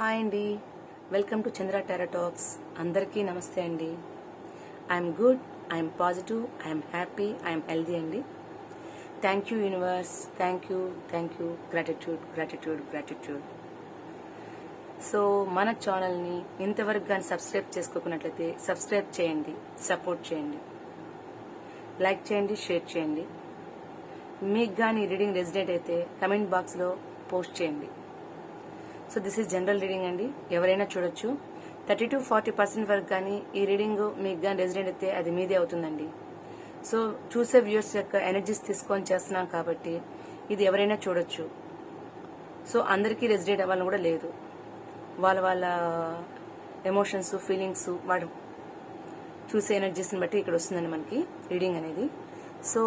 Hi అండి, welcome to Chandra tarot talks. అందరికీ నమస్తే అండి. I'm good, I'm positive, I'm happy, I'm healthy అండి. Thank you universe, thank you, gratitude gratitude gratitude. So మన ఛానల్ని ఇంతవరకు కానీ సబ్స్క్రైబ్ చేసుకోకున్నట్లయితే సబ్స్క్రైబ్ చేయండి, సపోర్ట్ చేయండి, లైక్ చేయండి, షేర్ చేయండి. మీకు కానీ రీడింగ్ రెసిడెంట్ అయితే కమెంట్ బాక్స్లో పోస్ట్ చేయండి. So this is general reading అండి, ఎవరైనా చూడొచ్చు. 30-40% వరకు కానీ ఈ రీడింగ్ మీకు కానీ రెసిడెంట్ అయితే అది మీదే అవుతుందండి. సో చూసే వ్యూయర్స్ యొక్క ఎనర్జీస్ తీసుకొని చేస్తున్నాం కాబట్టి ఇది ఎవరైనా చూడొచ్చు. సో అందరికీ రెసిడెంట్ అవ్వాలని కూడా లేదు. వాళ్ళ ఎమోషన్స్, ఫీలింగ్స్, వాడు చూసే ఎనర్జీస్ని బట్టి ఇక్కడ వస్తుందండి మనకి రీడింగ్ అనేది. సో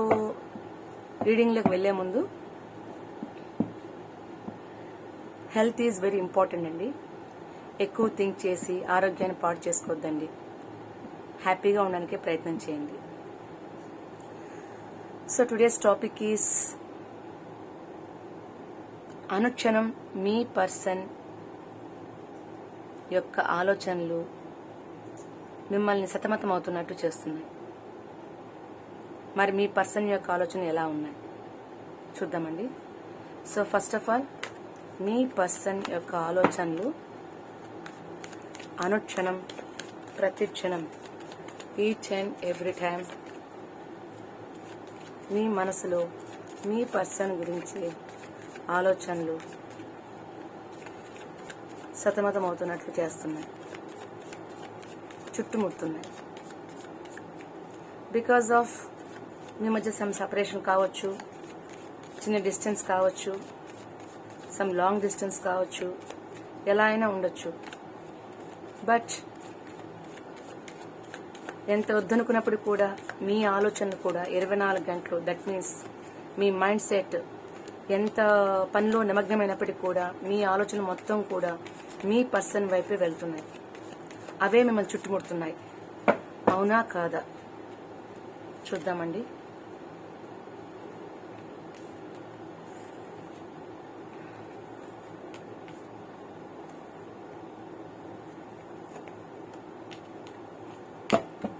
రీడింగ్లోకి వెళ్లే ముందు హెల్త్ ఈజ్ వెరీ ఇంపార్టెంట్ అండి. ఎక్కువ థింక్ చేసి ఆరోగ్యాన్ని పాడు చేసుకోవద్దండి. హ్యాపీగా ఉండడానికే ప్రయత్నం చేయండి. So today's topic is Anukshanam me person యొక్క ఆలోచనలు మిమ్మల్ని సతమతం అవుతున్నట్టు చేస్తున్నాయి. మరి మీ పర్సన్ యొక్క ఆలోచనలు ఎలా ఉన్నాయి చూద్దామండి. So first of all, me person యొక్క ఆలోచనలు అనుక్షణం, ప్రతి క్షణం, ఈచ్ అండ్ ఎవ్రీ టైం మీ మనసులో మీ పర్సన్ గురించి ఆలోచనలు సతమతం అవుతున్నట్లు చేస్తున్నాయి, చుట్టుముడుతున్నాయి. బికాజ్ ఆఫ్ మీ మధ్య సమ్ సపరేషన్ కావచ్చు, చిన్న డిస్టెన్స్ కావచ్చు, సమ్ లాంగ్ డిస్టెన్స్ కావచ్చు, ఎలా అయినా ఉండొచ్చు. బట్ ఎంత వద్దనుకున్నప్పుడు కూడా మీ ఆలోచనలు కూడా 24 గంటలు, that means me mind set ఎంత పనిలో నిమగ్నమైనప్పటికీ కూడా మీ ఆలోచన మొత్తం కూడా మీ పర్సన్ వైపే వెళ్తున్నాయి. అవే మిమ్మల్ని చుట్టుముడుతున్నాయి. అవునా కాదా చూద్దామండి.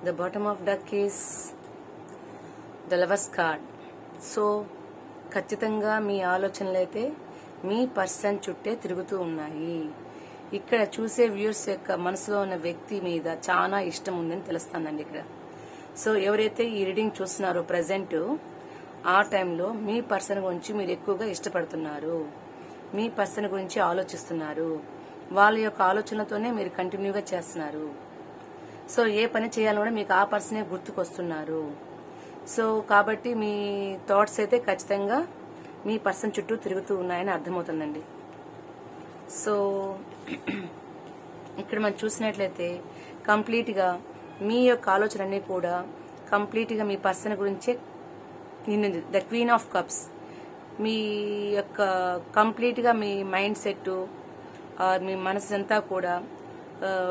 The bottom of deck is the Lovers card. So ఖచ్చితంగా మీ ఆలోచనలు అయితే మీ పర్సన్ చుట్టే తిరుగుతూ ఉన్నాయి. ఇక్కడ చూసే వ్యూయర్స్ యొక్క మనసులో ఉన్న వ్యక్తి మీద చాలా ఇష్టం ఉందని తెలుస్తుందండి ఇక్కడ. సో ఎవరైతే ఈ రీడింగ్ చూస్తున్నారో ప్రజెంట్, ఆ టైంలో మీ పర్సన్ గురించి మీరు ఎక్కువగా ఇష్టపడుతున్నారు, మీ పర్సన్ గురించి ఆలోచిస్తున్నారు, వాళ్ళ యొక్క ఆలోచనలతోనే మీరు కంటిన్యూగా చేస్తున్నారు. సో ఏ పని చేయాలని కూడా మీకు ఆ పర్సనే గుర్తుకొస్తున్నారు. సో కాబట్టి మీ థాట్స్ అయితే ఖచ్చితంగా మీ పర్సన్ చుట్టూ తిరుగుతూ ఉన్నాయని అర్థమవుతుందండి. సో ఇక్కడ మనం చూసినట్లయితే కంప్లీట్గా మీ యొక్క ఆలోచనలన్నీ కూడా కంప్లీట్గా మీ పర్సన్ గురించే నిండింది. ద క్వీన్ ఆఫ్ కప్స్ మీ యొక్క కంప్లీట్గా మీ మైండ్ సెట్, మీ మనసు అంతా కూడా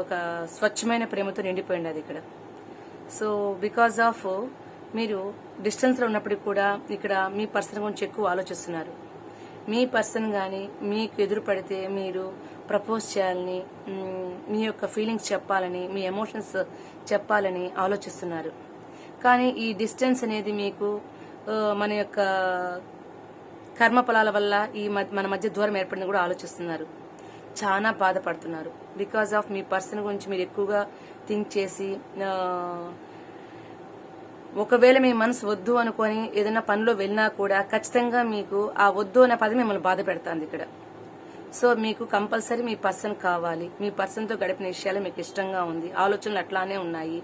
ఒక స్వచ్ఛమైన ప్రేమతో నిండిపోయింది అది ఇక్కడ. సో బికాజ్ ఆఫ్ మీరు డిస్టెన్స్లో ఉన్నప్పటికీ కూడా ఇక్కడ మీ పర్సన్ గురించి ఎక్కువ ఆలోచిస్తున్నారు. మీ పర్సన్ కానీ మీకు ఎదురు పడితే మీరు ప్రపోజ్ చేయాలని, మీ యొక్క ఫీలింగ్స్ చెప్పాలని, మీ ఎమోషన్స్ చెప్పాలని ఆలోచిస్తున్నారు. కానీ ఈ డిస్టెన్స్ అనేది మీకు మన యొక్క కర్మఫలాల వల్ల మన మధ్య దూరం ఏర్పడింది కూడా ఆలోచిస్తున్నారు. చాలా బాధపడుతున్నారు. బికాజ్ ఆఫ్ మీ పర్సన్ గురించి మీరు ఎక్కువగా థింక్ చేసి, ఒకవేళ మీ మనసు వద్దు అనుకొని ఏదైనా పనిలో వెళ్ళినా కూడా ఖచ్చితంగా మీకు ఆ వద్దు అనే పదం మిమ్మల్ని బాధ పెడుతుంది ఇక్కడ. సో మీకు కంపల్సరీ మీ పర్సన్ కావాలి, మీ పర్సన్తో గడిపిన విషయాలు మీకు ఇష్టంగా ఉంది, ఆలోచనలు అట్లానే ఉన్నాయి.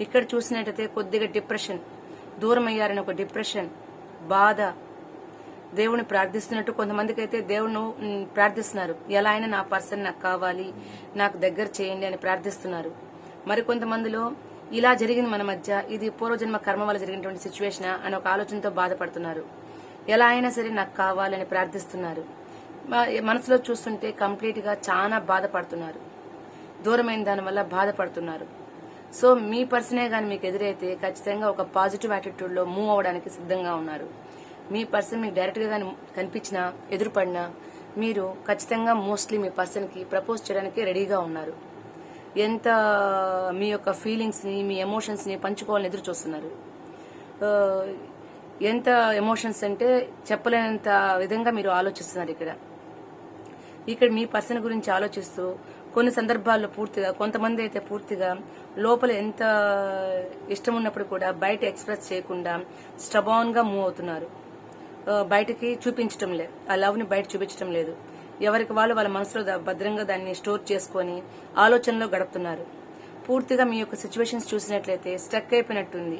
ఇక్కడ చూసినట్టయితే కొద్దిగా డిప్రెషన్, దూరం అయ్యారని ఒక డిప్రెషన్, బాధ, దేవుని ప్రార్థిస్తున్నట్టు కొంతమందికి అయితే దేవుని ప్రార్థిస్తున్నారు, ఎలా అయినా నా పర్సన్ నాకు కావాలి, నాకు దగ్గర చేయండి అని ప్రార్థిస్తున్నారు. మరికొంతమందిలో ఇలా జరిగింది మన మధ్య, ఇది పూర్వజన్మ కర్మ వల్ల జరిగినటువంటి సిచ్యువేషన్ అని ఒక ఆలోచనతో బాధపడుతున్నారు. ఎలా అయినా సరే నాకు కావాలని ప్రార్థిస్తున్నారు. మనసులో చూస్తుంటే కంప్లీట్ గా చాలా బాధపడుతున్నారు, దూరమైన దానివల్ల బాధపడుతున్నారు. సో మీ పర్సనే గాని మీకు ఎదురైతే ఖచ్చితంగా ఒక పాజిటివ్ యాటిట్యూడ్ లో మూవ్ అవడానికి సిద్ధంగా ఉన్నారు. మీ పర్సన్ మీకు డైరెక్ట్ గా కనిపించినా, ఎదురుపడినా మీరు ఖచ్చితంగా మోస్ట్లీ మీ పర్సన్కి ప్రపోజ్ చేయడానికి రెడీగా ఉన్నారు. ఎంత మీ యొక్క ఫీలింగ్స్ని, మీ ఎమోషన్స్ని పంచుకోవాలని ఎదురు చూస్తున్నారు. ఎంత ఎమోషన్స్ అంటే చెప్పలేనంత విధంగా మీరు ఆలోచిస్తున్నారు. ఇక్కడ మీ పర్సన్ గురించి ఆలోచిస్తూ కొన్ని సందర్భాల్లో పూర్తిగా, కొంతమంది అయితే పూర్తిగా లోపల ఎంత ఇష్టం ఉన్నప్పుడు కూడా బయట ఎక్స్ప్రెస్ చేయకుండా స్టబాన్ గా మూవ్ అవుతున్నారు. బయటకి చూపించడం లేదు, ఆ లవ్ ని బయట చూపించడం లేదు. ఎవరికి వాళ్ళు వాళ్ళ మనసులో భద్రంగా దాన్ని స్టోర్ చేసుకుని ఆలోచనలో గడుపుతున్నారు. పూర్తిగా మీ యొక్క సిచ్యువేషన్స్ చూసినట్లయితే స్టక్ అయిపోయినట్టుంది.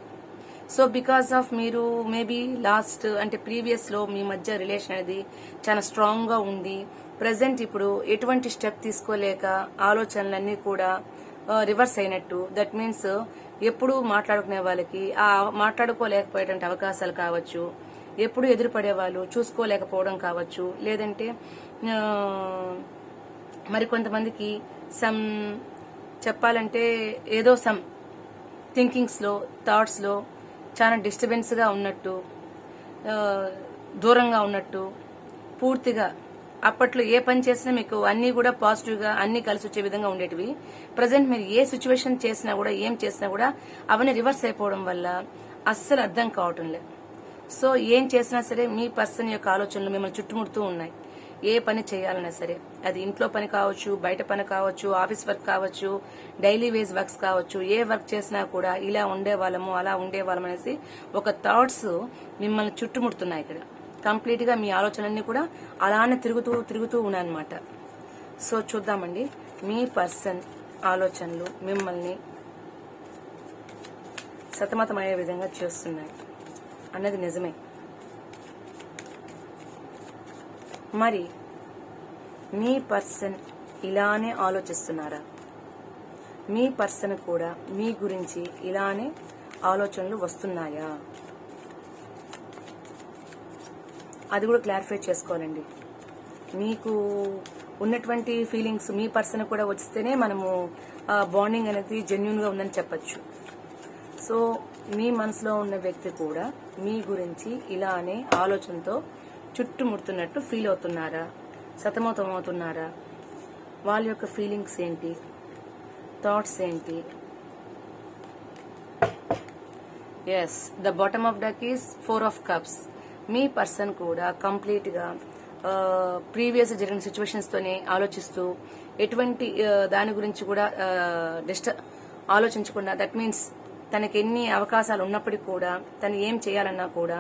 సో బికాస్ ఆఫ్ మీరు మేబీ లాస్ట్ అంటే ప్రీవియస్ లో మీ మధ్య రిలేషన్ అనేది చాలా స్ట్రాంగ్ గా ఉంది. ప్రెసెంట్ ఇప్పుడు ఎటువంటి స్టెప్ తీసుకోలేక ఆలోచనలన్నీ కూడా రివర్స్ అయినట్టు. దట్ మీన్స్ ఎప్పుడు మాట్లాడుకునే వాళ్ళకి ఆ మాట్లాడుకోలేకపోయేటువంటి అవకాశాలు కావచ్చు, ఎప్పుడు ఎదురుపడే వాళ్ళు చూసుకోలేకపోవడం కావచ్చు, లేదంటే మరికొంతమందికి సమ్ చెప్పాలంటే ఏదో సమ్ థింకింగ్స్ లో, థాట్స్ లో చాలా డిస్టర్బెన్స్ గా ఉన్నట్టు, దూరంగా ఉన్నట్టు, పూర్తిగా అప్పట్లో ఏ పని చేసినా మీకు అన్ని కూడా పాజిటివ్ గా అన్ని కలిసి వచ్చే విధంగా ఉండేటివి. ప్రజెంట్ మీరు ఏ సిచ్యువేషన్ చేసినా కూడా, ఏం చేసినా కూడా అవన్నీ రివర్స్ అయిపోవడం వల్ల అస్సలు అర్థం కావటం లేదు. సో ఏం చేసినా సరే మీ పర్సన్ యొక్క ఆలోచనలు మిమ్మల్ని చుట్టుముడుతూ ఉన్నాయి. ఏ పని చేయాలన్నా సరే, అది ఇంట్లో పని కావచ్చు, బయట పని కావచ్చు, ఆఫీస్ వర్క్ కావచ్చు, డైలీ వేజ్ వర్క్స్ కావచ్చు, ఏ వర్క్ చేసినా కూడా ఇలా ఉండేవాళ్ళము, అలా ఉండేవాళ్ళం అనేసి ఒక థాట్స్ మిమ్మల్ని చుట్టుముడుతున్నాయి. కంప్లీట్ గా మీ ఆలోచనలన్నీ కూడా అలానే తిరుగుతూ ఉన్నాయన్నమాట. సో చూద్దామండి, మీ పర్సన్ ఆలోచనలు మిమ్మల్ని సతమతమయ్యే విధంగా చేస్తున్నాయి అన్నది నిజమే. మరి మీ పర్సన్ ఇలానే ఆలోచిస్తున్నారా? మీ పర్సన్ కూడా మీ గురించి ఇలానే ఆలోచనలు వస్తున్నాయా? అది కూడా క్లారిఫై చేసుకోవాలండి. మీకు ఉన్నటువంటి ఫీలింగ్స్ మీ పర్సన్ కూడా వస్తేనే మనము బాండింగ్ అనేది జెన్యూన్ గా ఉందని చెప్పచ్చు. సో మీ మనసులో ఉన్న వ్యక్తి కూడా మీ గురించి ఇలానే ఆలోచనతో చుట్టుముడుతున్నట్టు ఫీల్ అవుతున్నారా? సతమతమవుతున్నారా? వాళ్ళ యొక్క ఫీలింగ్స్ ఏంటి, థాట్స్ ఏంటి? Yes, the bottom of duck is 4 of cups. మీ పర్సన్ కూడా కంప్లీట్ గా ప్రీవియస్ జరిగిన సిచ్యువేషన్స్ తోనే ఆలోచిస్తూ ఎటువంటి దాని గురించి కూడా ఆలోచించకుండా, దట్ మీన్స్ తనకి ఎన్ని అవకాశాలు ఉన్నప్పటికీ కూడా తను ఏం చేయాలన్నా కూడా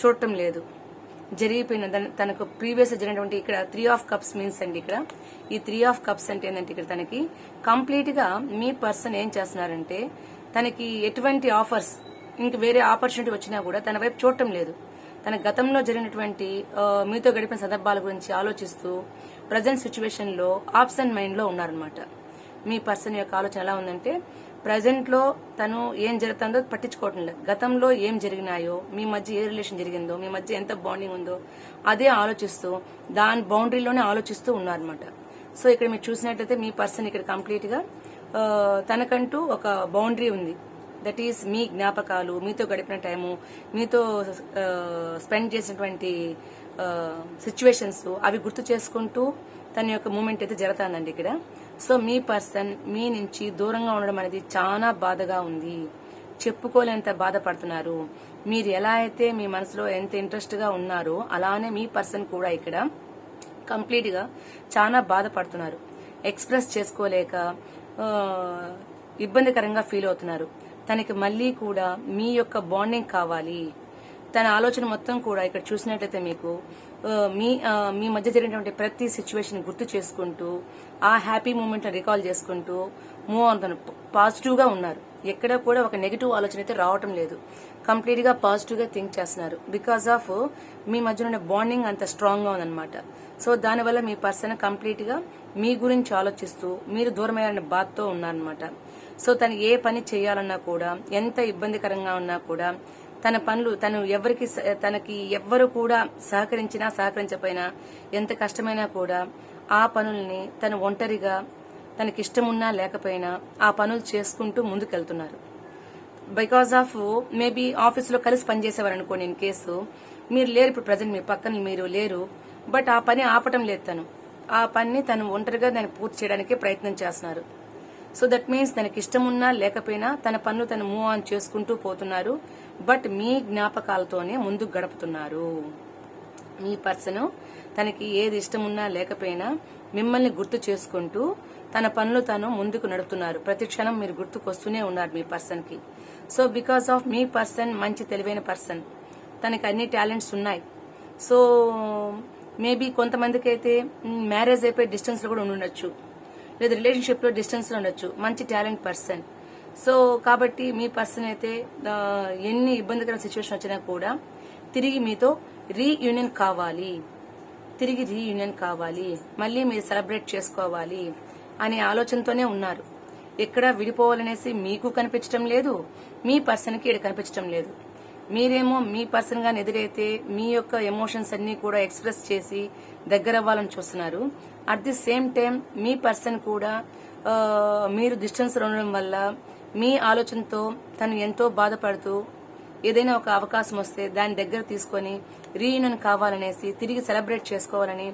చూడటం లేదు. జరిగిపోయిన తనకు ప్రీవియస్ జరిగినటువంటి ఇక్కడ 3 of cups మీన్స్ అండి. ఇక్కడ ఈ 3 of cups అంటే ఏంటంటే ఇక్కడ తనకి కంప్లీట్ గా మీ పర్సన్ ఏం చేస్తున్నారంటే తనకి ఎటువంటి ఆఫర్స్, ఇంక వేరే ఆపర్చునిటీ వచ్చినా కూడా తన వైపు చూడటం లేదు. తన గతంలో జరిగినటువంటి మీతో గడిపిన సందర్భాల గురించి ఆలోచిస్తూ ప్రజెంట్ సిచ్యువేషన్ లో ఆబ్సెంట్ మైండ్ లో ఉన్నారనమాట. మీ పర్సన్ యొక్క ఆలోచన ఎలా ఉందంటే ప్రజెంట్ లో తను ఏం జరుగుతుందో పట్టించుకోవటం లేదు. గతంలో ఏం జరిగినాయో, మీ మధ్య ఏ రిలేషన్ జరిగిందో, మీ మధ్య ఎంత బాండింగ్ ఉందో అదే ఆలోచిస్తూ దాని బౌండరీలోనే ఆలోచిస్తూ ఉన్నారనమాట. సో ఇక్కడ మీరు చూసినట్లయితే మీ పర్సన్ ఇక్కడ కంప్లీట్ గా తనకంటూ ఒక బౌండరీ ఉంది. దట్ ఈస్ మీ జ్ఞాపకాలు, మీతో గడిపిన టైము, మీతో స్పెండ్ చేసినటువంటి సిచ్యువేషన్స్ అవి గుర్తు చేసుకుంటూ తన యొక్క మూమెంట్ అయితే జరుగుతుందండి ఇక్కడ. సో మీ పర్సన్ మీ నుంచి దూరంగా ఉండడం అనేది చాలా బాధగా ఉంది. చెప్పుకోలేంత బాధపడుతున్నారు. మీరు ఎలా అయితే మీ మనసులో ఎంత ఇంట్రెస్ట్ గా ఉన్నారో అలానే మీ పర్సన్ కూడా ఇక్కడ కంప్లీట్ గా చాలా బాధపడుతున్నారు. ఎక్స్ప్రెస్ చేసుకోలేక ఇబ్బందికరంగా ఫీల్ అవుతున్నారు. తనకి మళ్ళీ కూడా మీ యొక్క బాండింగ్ కావాలి. తన ఆలోచన మొత్తం కూడా ఇక్కడ చూసినట్లయితే మీకు మీ మధ్య జరిగినటువంటి ప్రతి సిచ్యువేషన్ గుర్తు చేసుకుంటూ ఆ హ్యాపీ మూమెంట్ రికాల్ చేసుకుంటూ మూవ్ అవుతున్నారు. పాజిటివ్ గా ఉన్నారు. ఎక్కడ కూడా ఒక నెగిటివ్ ఆలోచన అయితే రావటం లేదు. కంప్లీట్ గా పాజిటివ్ గా థింక్ చేస్తున్నారు. బికాస్ ఆఫ్ మీ మధ్య ఉన్న బాండింగ్ అంత స్ట్రాంగ్ గా ఉందన్నమాట. సో దానివల్ల మీ పర్సన్ కంప్లీట్ గా మీ గురించి ఆలోచిస్తూ మీరు దూరమయ్యారనే బాధతో ఉన్నారనమాట. సో తను ఏ పని చేయాలన్నా కూడా, ఎంత ఇబ్బందికరంగా ఉన్నా కూడా తన పనులు తనకి ఎవ్వరు కూడా సహకరించకపోయినా, ఎంత కష్టమైనా కూడా ఆ పనుల్ని తను ఒంటరిగా తనకిష్టమున్నా లేకపోయినా ఆ పనులు చేసుకుంటూ ముందుకెళ్తున్నారు. బికాస్ ఆఫ్ మేబీ ఆఫీసులో కలిసి పనిచేసేవారు అనుకోండి, ఇన్ కేసు మీరు లేరు, ఇప్పుడు ప్రజెంట్ మీ పక్కన మీరు లేరు, బట్ ఆ పని ఆపటం లేదు తను. ఆ పని తను ఒంటరిగా దాన్ని పూర్తి చేయడానికి ప్రయత్నం చేస్తున్నారు. సో దట్ మీన్స్ తనకి ఇష్టం ఉన్నా లేకపోయినా తన పనులు తను మూవ్ ఆన్ చేసుకుంటూ పోతున్నారు. బట్ మీ జ్ఞాపకాలతోనే ముందుకు గడుపుతున్నారు. మీ పర్సన్ తనకి ఏది ఇష్టం ఉన్నా లేకపోయినా మిమ్మల్ని గుర్తు చేసుకుంటూ తన పనులు తను ముందుకు నడుపుతున్నారు. ప్రతి క్షణం మీరు గుర్తుకొస్తూనే ఉన్నారు మీ పర్సన్ కి. So because of me person మంచి తెలివైన పర్సన్, తనకి అన్ని టాలెంట్స్ ఉన్నాయి. సో మేబీ కొంతమందికి అయితే మ్యారేజ్ అయిపోయి డిస్టెన్స్ లో కూడా ఉండొచ్చు, లేదా రిలేషన్షిప్ లో డిస్టెన్స్ లో ఉండొచ్చు. మంచి టాలెంట్ పర్సన్. సో కాబట్టి మీ పర్సన్ అయితే ఎన్ని ఇబ్బందికర సిచ్యువేషన్ వచ్చినా కూడా తిరిగి మీతో రీయూనియన్ కావాలి, మళ్ళీ మీరు సెలబ్రేట్ చేసుకోవాలి అనే ఆలోచనతోనే ఉన్నారు. ఎక్కడ విడిపోవాలనేసి మీకు కనిపించడం లేదు, మీ పర్సన్ కి ఇక్కడ కనిపించడం లేదు. మీరేమో మీ పర్సన్ గాని ఎదురైతే మీ యొక్క ఎమోషన్స్ అన్ని కూడా ఎక్స్ప్రెస్ చేసి దగ్గర అవ్వాలని చూస్తున్నారు. At the same time me person కూడా మీరు డిస్టెన్స్ ఉండడం వల్ల మీ ఆలోచనతో తను ఎంతో బాధపడుతూ ఏదైనా ఒక అవకాశం వస్తే దాని దగ్గర తీసుకొని రీయూనియన్ కావాలనేసి తిరిగి సెలబ్రేట్ చేసుకోవాలని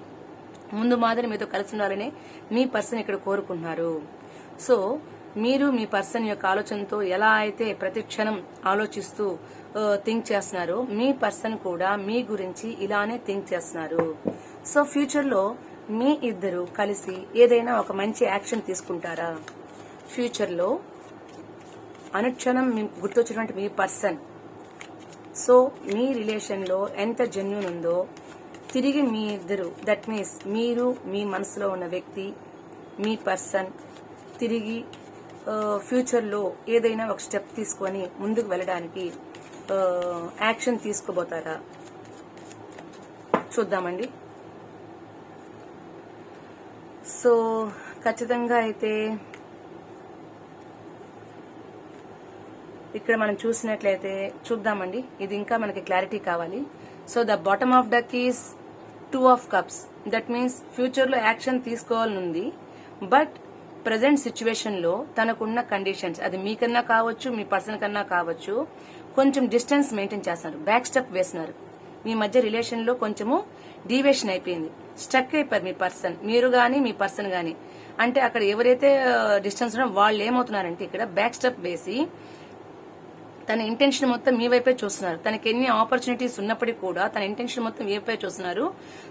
ముందు మాదిరి మీతో కలిసి ఉండాలని మీ పర్సన్ ఇక్కడ కోరుకుంటున్నారు. సో మీరు మీ పర్సన్ యొక్క ఆలోచనతో ఎలా అయితే ప్రతి క్షణం ఆలోచిస్తూ థింక్ చేస్తున్నారో మీ పర్సన్ కూడా మీ గురించి ఇలానే థింక్ చేస్తున్నారు. సో ఫ్యూచర్ లో మీ ఇద్దరు కలిసి ఏదైనా ఒక మంచి యాక్షన్ తీసుకుంటారా? ఫ్యూచర్ లో అనుక్షణం మీకు గుర్తొచ్చినటువంటి మీ పర్సన్, సో మీ రిలేషన్ లో ఎంత జెన్యూన్ ఉందో తిరిగి మీ ఇద్దరు, దట్ మీన్స్ మీరు మీ మనసులో ఉన్న వ్యక్తి మీ పర్సన్ తిరిగి ఫ్యూచర్ లో ఏదైనా ఒక స్టెప్ తీసుకొని ముందుకు వెళ్ళడానికి యాక్షన్ తీసుకోబోతారా? చూద్దామండి. సో ఖచ్చితంగా అయితే ఇక్కడ మనం చూసినట్లయితే చూద్దామండి. ఇది ఇంకా మనకి క్లారిటీ కావాలి. So the bottom of duck is 2 of cups. That means future లో యాక్షన్ తీసుకోవాలనుంది, బట్ ప్రజెంట్ సిచ్యువేషన్ లో తనకున్న కండిషన్స్, అది మీకన్నా కావచ్చు మీ పర్సన్ కన్నా కావచ్చు, కొంచెం డిస్టెన్స్ మెయింటైన్ చేస్తున్నారు, బ్యాక్ స్టెప్ వేస్తున్నారు. మీ మధ్య రిలేషన్ లో కొంచెము డీవియేషన్ అయిపోయింది, స్టక్ అయిపోయారు మీ పర్సన్, మీరు గాని మీ పర్సన్ గాని. అంటే అక్కడ ఎవరైతే డిస్టెన్స్ ఉన్నారో వాళ్ళు ఏమవుతున్నారంటే ఇక్కడ బ్యాక్ స్టెప్ వేసి తన ఇంటెన్షన్ మొత్తం మీ వైపే చూస్తున్నారు. తనకి ఎన్ని ఆపర్చునిటీస్ ఉన్నప్పటికీ కూడా తన ఇంటెన్షన్ మొత్తం మీ వైపే చూస్తున్నారు.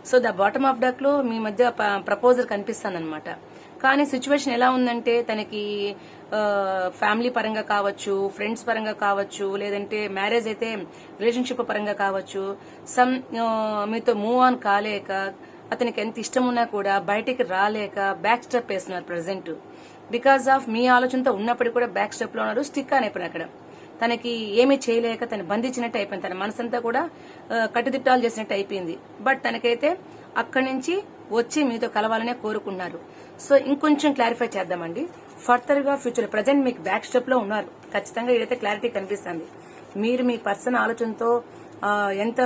So the bottom of duck లో మీ మధ్య ప్రపోజల్ కనిపిస్తుంది అనమాట. కానీ సిచ్యువేషన్ ఎలా ఉందంటే తనకి ఫ్యామిలీ పరంగా కావచ్చు, ఫ్రెండ్స్ పరంగా కావచ్చు, లేదంటే మ్యారేజ్ అయితే రిలేషన్షిప్ పరంగా కావచ్చు, సమ్ మీతో మూవ్ ఆన్ కాలేక అతనికి ఎంత ఇష్టం ఉన్నా కూడా బయటికి రాలేక బ్యాక్ స్టెప్ వేస్తున్నారు ప్రజెంట్. బికాస్ ఆఫ్ మీ ఆలోచనతో ఉన్నప్పటికీ కూడా బ్యాక్ స్టెప్ లో ఉన్నారు, స్టిక్ అయిపోయిన అక్కడ. తనకి ఏమీ చేయలేక తను బంధించినట్టు అయిపోయింది, తన మనసంతా కూడా కట్టుదిట్టాలు చేసినట్టు అయిపోయింది. బట్ తనకైతే అక్కడి నుంచి వచ్చి మీతో కలవాలనే కోరుకున్నారు. సో ఇంకొంచెం క్లారిఫై చేద్దామండి. ఫర్దర్ గా ఫ్యూచర్ ప్రజెంట్ మీకు బ్యాక్ స్టెప్ లో ఉన్నారు, ఖచ్చితంగా ఇదైతే క్లారిటీ కనిపిస్తుంది. మీరు మీ పర్సన్ ఆలోచనతో ఎంత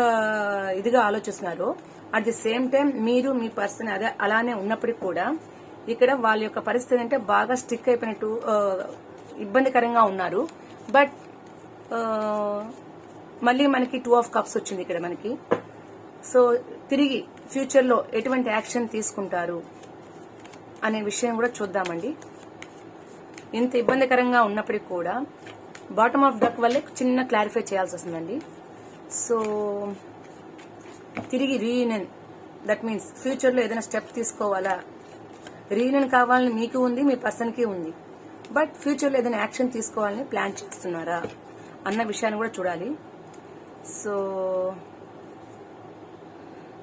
ఇదిగా ఆలోచిస్తున్నారో, అట్ ది సేమ్ టైం మీరు మీ పర్సన్ అదే అలానే ఉన్నప్పటికీ కూడా ఇక్కడ వాళ్ళ యొక్క పరిస్థితి అంటే బాగా స్టిక్ అయిపోయినట్టు ఇబ్బందికరంగా ఉన్నారు. బట్ మళ్ళీ మనకి 2 of cups వచ్చింది ఇక్కడ మనకి. సో తిరిగి ఫ్యూచర్ లో ఎటువంటి యాక్షన్ తీసుకుంటారు అనే విషయం కూడా చూద్దామండి. ఇంత ఇబ్బందికరంగా ఉన్నప్పటికీ కూడా బాటమ్ ఆఫ్ డక్ వల్లే చిన్న క్లారిఫై చేయాల్సి వస్తుందండి. సో తిరిగి రీయూనియన్, దట్ మీన్స్ ఫ్యూచర్ లో ఏదైనా స్టెప్ తీసుకోవాలా, రీయూనియన్ కావాలని మీకు ఉంది మీ పర్సన్ కి ఉంది, బట్ ఫ్యూచర్ లో ఏదైనా యాక్షన్ తీసుకోవాలని ప్లాన్ చేస్తున్నారా అన్న విషయాన్ని కూడా చూడాలి.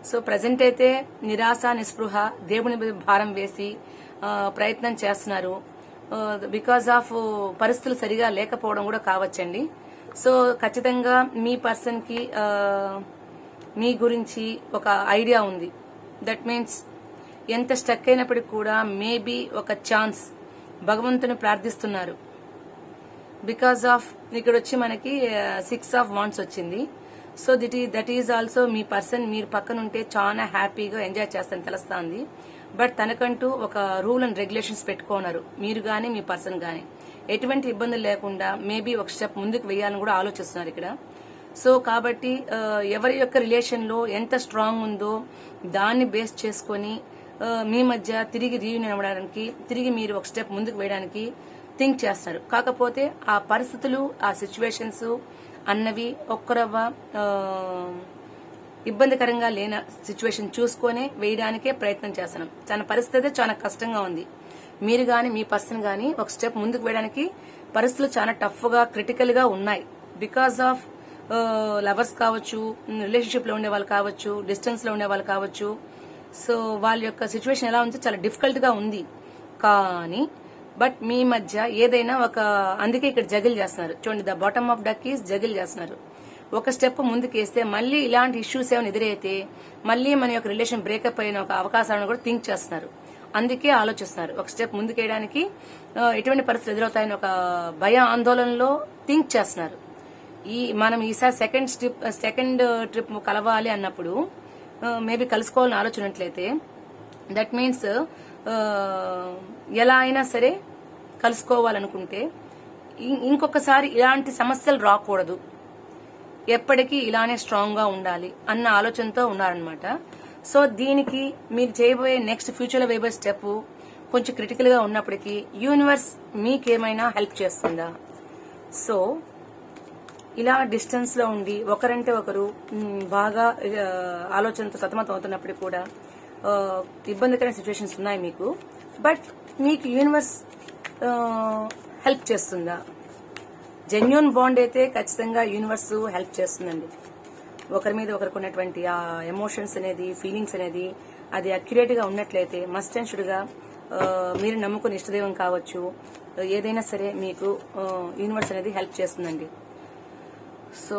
సో ప్రజెంట్ అయితే నిరాశ నిస్పృహ దేవుని మీద భారం వేసి ప్రయత్నం చేస్తున్నారు. బికాస్ ఆఫ్ పరిస్థితులు సరిగా లేకపోవడం కూడా కావచ్చండి. సో ఖచ్చితంగా మీ పర్సన్ కి మీ గురించి ఒక ఐడియా ఉంది. దట్ మీన్స్ ఎంత స్టక్ అయినప్పటికీ కూడా మేబీ ఒక ఛాన్స్ భగవంతుని ప్రార్థిస్తున్నారు. బికాస్ ఆఫ్ ఇక్కడ వచ్చి మనకి 6 of wands వచ్చింది. So that is also me person మీరు పక్కన ఉంటే చాలా హ్యాపీగా ఎంజాయ్ చేస్తాను తెలుస్తుంది. బట్ తనకంటూ ఒక రూల్ అండ్ రెగ్యులేషన్స్ పెట్టుకున్నారు, మీరు గాని మీ పర్సన్ గాని. ఎటువంటి ఇబ్బందులు లేకుండా మేబీ ఒక స్టెప్ ముందుకు వేయాలని కూడా ఆలోచిస్తున్నారు ఇక్కడ. సో కాబట్టి ఎవరి యొక్క రిలేషన్లో ఎంత స్ట్రాంగ్ ఉందో దాన్ని బేస్ చేసుకొని మీ మధ్య తిరిగి రీయూనియన్ అవ్వడానికి, తిరిగి మీరు ఒక స్టెప్ ముందుకు వేయడానికి థింక్ చేస్తారు. కాకపోతే ఆ పరిస్థితులు, ఆ సిచ్యువేషన్స్ అన్నవి ఒక్కరవ్వ ఇబ్బందికరంగా లేని సిచ్యువేషన్ చూసుకొని వేయడానికే ప్రయత్నం చేస్తున్నాం. తన పరిస్థితి చాలా కష్టంగా ఉంది. మీరు గాని మీ పర్సన్ గాని ఒక స్టెప్ ముందుకు వేయడానికి పరిస్థితులు చాలా టఫ్ గా, క్రిటికల్ గా ఉన్నాయి. బికాస్ ఆఫ్ లవర్స్ కావచ్చు, రిలేషన్షిప్ లో ఉండే వాళ్ళు కావచ్చు, డిస్టెన్స్ లో ఉండే వాళ్ళు కావచ్చు. సో వాళ్ళ యొక్క సిచ్యువేషన్ ఎలా ఉందో చాలా డిఫికల్ట్ గా ఉంది. కానీ బట్ మీ మధ్య ఏదైనా ఒక, అందుకే ఇక్కడ జగిల్ చేస్తున్నారు చూడండి. The bottom of duck is juggle చేస్తున్నారు. ఒక స్టెప్ ముందుకేస్తే మళ్ళీ ఇలాంటి ఇష్యూస్ ఏమైనా ఎదురైతే మళ్ళీ మన యొక్క రిలేషన్ బ్రేకప్ అయిన ఒక అవకాశాలను కూడా థింక్ చేస్తున్నారు. అందుకే ఆలోచిస్తున్నారు. ఒక స్టెప్ ముందుకేయడానికి ఎటువంటి పరిస్థితులు ఎదురవుతాయని ఒక భయ ఆందోళనలో థింక్ చేస్తున్నారు. మనం ఈసారి సెకండ్ ట్రిప్ కలవాలి అన్నప్పుడు మేబీ కలుసుకోవాలని ఆలోచనట్లయితే దట్ మీన్స్ ఎలా అయినా సరే కలుసుకోవాలనుకుంటే ఇంకొకసారి ఇలాంటి సమస్యలు రాకూడదు, ఎప్పటికీ ఇలానే స్ట్రాంగ్ గా ఉండాలి అన్న ఆలోచనతో ఉన్నారనమాట. సో దీనికి మీరు చేయబోయే నెక్స్ట్ ఫ్యూచర్ లో వేయబోయే స్టెప్ కొంచెం క్రిటికల్ గా ఉన్నప్పటికీ యూనివర్స్ మీకేమైనా హెల్ప్ చేస్తుందా? సో ఇలా డిస్టెన్స్ లో ఉండి ఒకరంటే ఒకరు బాగా ఆలోచనతో సతమతం అవుతున్నప్పటికీ కూడా ఇబ్బందికరమైన సిచ్యువేషన్స్ ఉన్నాయి మీకు. బట్ మీకు యూనివర్స్ హెల్ప్ చేస్తుందా? జెన్యూన్ బాండ్ అయితే ఖచ్చితంగా యూనివర్స్ హెల్ప్ చేస్తుందండి. ఒకరి మీద ఒకరికి ఉన్నటువంటి ఆ ఎమోషన్స్ అనేది, ఫీలింగ్స్ అనేది అది అక్యురేట్ గా ఉన్నట్లయితే మస్ట్ అండ్ షుడ్ గా మీరు నమ్ముకున్న ఇష్టదైవం కావచ్చు, ఏదైనా సరే మీకు యూనివర్స్ అనేది హెల్ప్ చేస్తుందండి. సో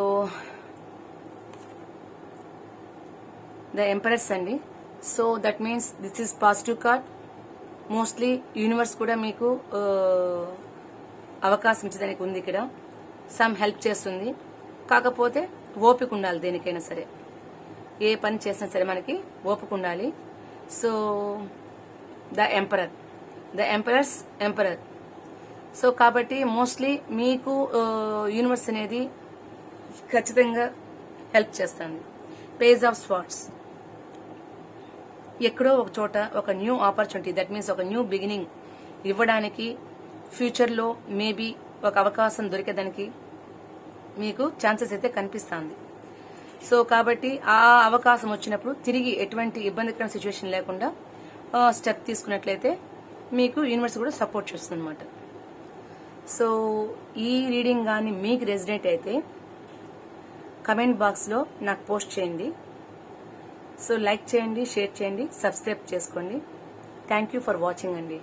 ద ఎంపరర్స్ అండి. So that means this is positive card. Mostly universe కూడా మీకు అవకాశం ఇచ్చేదానికి ఉంది. ఇక్కడ సమ్ హెల్ప్ చేస్తుంది. కాకపోతే ఓపిక ఉండాలి. దేనికైనా సరే, ఏ పని చేసినా సరే మనకి ఓపిక ఉండాలి. So the emperor, the emperors emperor. So కాబట్టి మోస్ట్లీ మీకు యూనివర్స్ అనేది ఖచ్చితంగా హెల్ప్ చేస్తుంది. పేజ్ ఆఫ్ స్వార్డ్స్, ఎక్కడో ఒక చోట ఒక న్యూ ఆపర్చునిటీ, దట్ మీన్స్ ఒక న్యూ బిగినింగ్ ఇవ్వడానికి ఫ్యూచర్ లో మేబీ ఒక అవకాశం దొరికేదానికి మీకు ఛాన్సెస్ అయితే కనిపిస్తుంది. సో కాబట్టి ఆ అవకాశం వచ్చినప్పుడు తిరిగి ఎటువంటి ఇబ్బందికరమైన సిచ్యువేషన్ లేకుండా స్టెప్ తీసుకున్నట్లయితే మీకు యూనివర్స్ కూడా సపోర్ట్ చేస్తుంది అనమాట. సో ఈ రీడింగ్ కానీ మీకు రెసిడెంట్ అయితే కమెంట్ బాక్స్ లో నాకు పోస్ట్ చేయండి. సో లైక్ చేయండి, షేర్ చేయండి, సబ్స్క్రైబ్ చేసుకోండి. థ్యాంక్ యూ ఫర్ వాచింగ్ అండి.